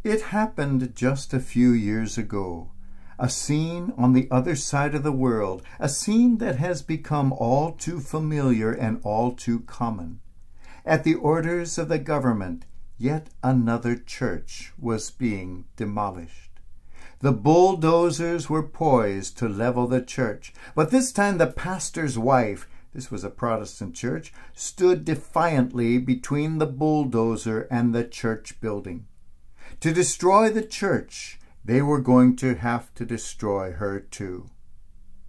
It happened just a few years ago. A scene on the other side of the world, a scene that has become all too familiar and all too common. At the orders of the government, yet another church was being demolished. The bulldozers were poised to level the church, but this time the pastor's wife, this was a Protestant church, stood defiantly between the bulldozer and the church building. To destroy the church, they were going to have to destroy her too.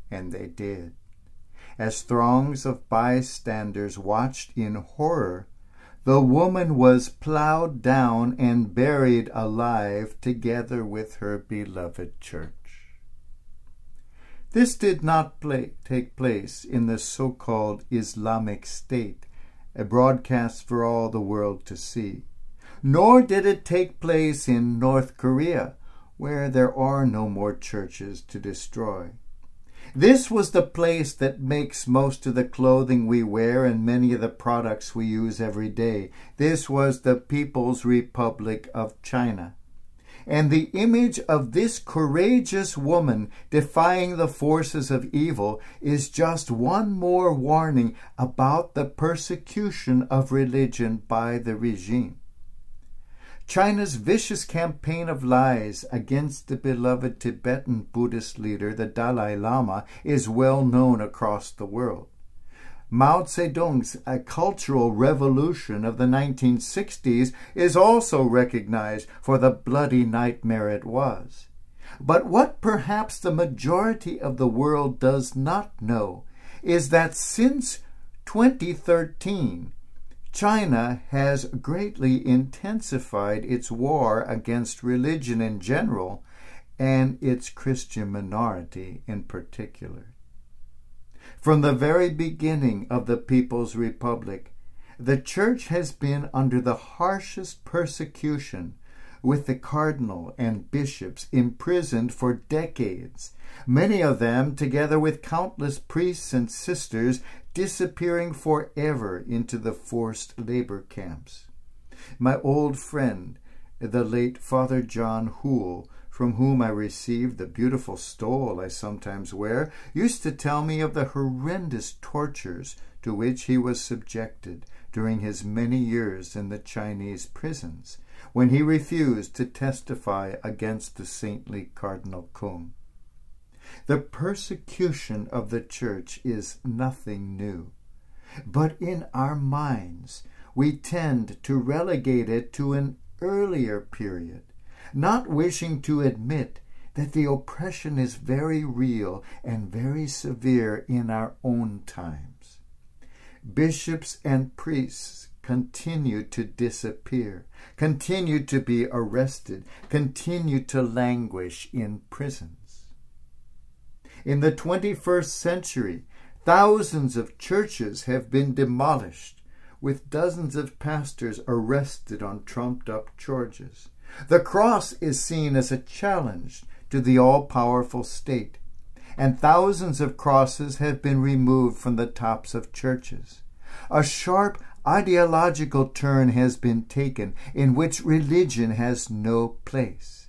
And they did. As throngs of bystanders watched in horror, the woman was plowed down and buried alive together with her beloved church. This did not take place in the so-called Islamic State, a broadcast for all the world to see. Nor did it take place in North Korea, where there are no more churches to destroy. This was the place that makes most of the clothing we wear and many of the products we use every day. This was the People's Republic of China. And the image of this courageous woman defying the forces of evil is just one more warning about the persecution of religion by the regime. China's vicious campaign of lies against the beloved Tibetan Buddhist leader, the Dalai Lama, is well known across the world. Mao Zedong's cultural revolution of the 1960s is also recognized for the bloody nightmare it was. But what perhaps the majority of the world does not know is that since 2013, China has greatly intensified its war against religion in general and its Christian minority in particular. From the very beginning of the People's Republic, the Church has been under the harshest persecution, with the cardinal and bishops imprisoned for decades, many of them, together with countless priests and sisters, disappearing forever into the forced labor camps. My old friend, the late Father John Hoole, from whom I received the beautiful stole I sometimes wear, used to tell me of the horrendous tortures to which he was subjected during his many years in the Chinese prisons, when he refused to testify against the saintly Cardinal Kung. The persecution of the Church is nothing new, but in our minds we tend to relegate it to an earlier period, not wishing to admit that the oppression is very real and very severe in our own times. Bishops and priests continue to disappear, continue to be arrested, continue to languish in prisons. In the 21st century, thousands of churches have been demolished, with dozens of pastors arrested on trumped-up charges. The cross is seen as a challenge to the all-powerful state, and thousands of crosses have been removed from the tops of churches. A sharp ideological turn has been taken in which religion has no place.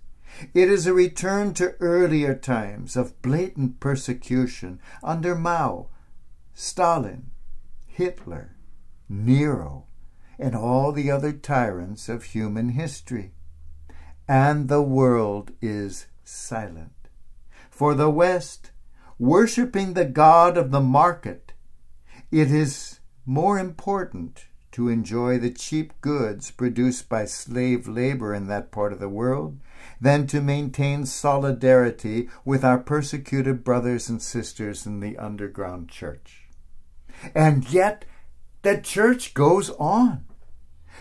It is a return to earlier times of blatant persecution under Mao, Stalin, Hitler, Nero, and all the other tyrants of human history. And the world is silent. For the West, worshiping the god of the market, it is more important to enjoy the cheap goods produced by slave labor in that part of the world than to maintain solidarity with our persecuted brothers and sisters in the underground church. And yet, the church goes on.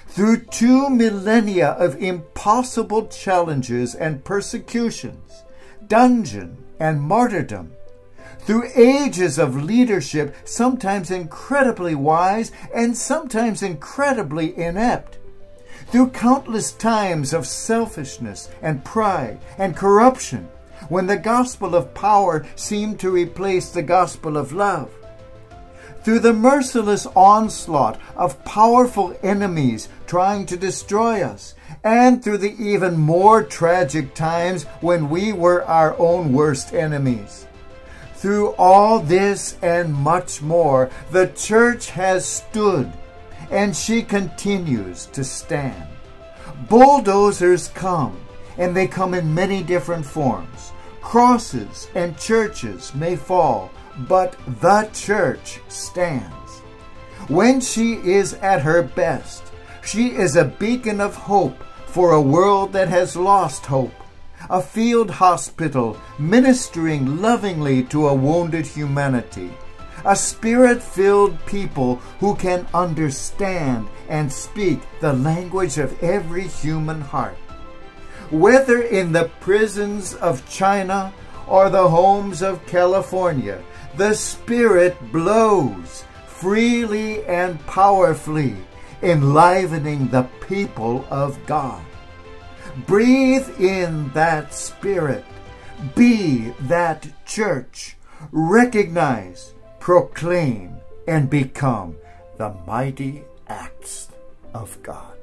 Through 2 millennia of impossible challenges and persecutions, dungeon and martyrdom, through ages of leadership, sometimes incredibly wise and sometimes incredibly inept, through countless times of selfishness and pride and corruption, when the gospel of power seemed to replace the gospel of love, through the merciless onslaught of powerful enemies trying to destroy us, and through the even more tragic times when we were our own worst enemies. Through all this and much more, the church has stood, and she continues to stand. Bulldozers come, and they come in many different forms. Crosses and churches may fall, but the church stands. When she is at her best, she is a beacon of hope for a world that has lost hope, a field hospital ministering lovingly to a wounded humanity, a spirit-filled people who can understand and speak the language of every human heart. Whether in the prisons of China or the homes of California, the Spirit blows freely and powerfully, enlivening the people of God. Breathe in that Spirit. Be that church. Recognize, proclaim, and become the mighty acts of God.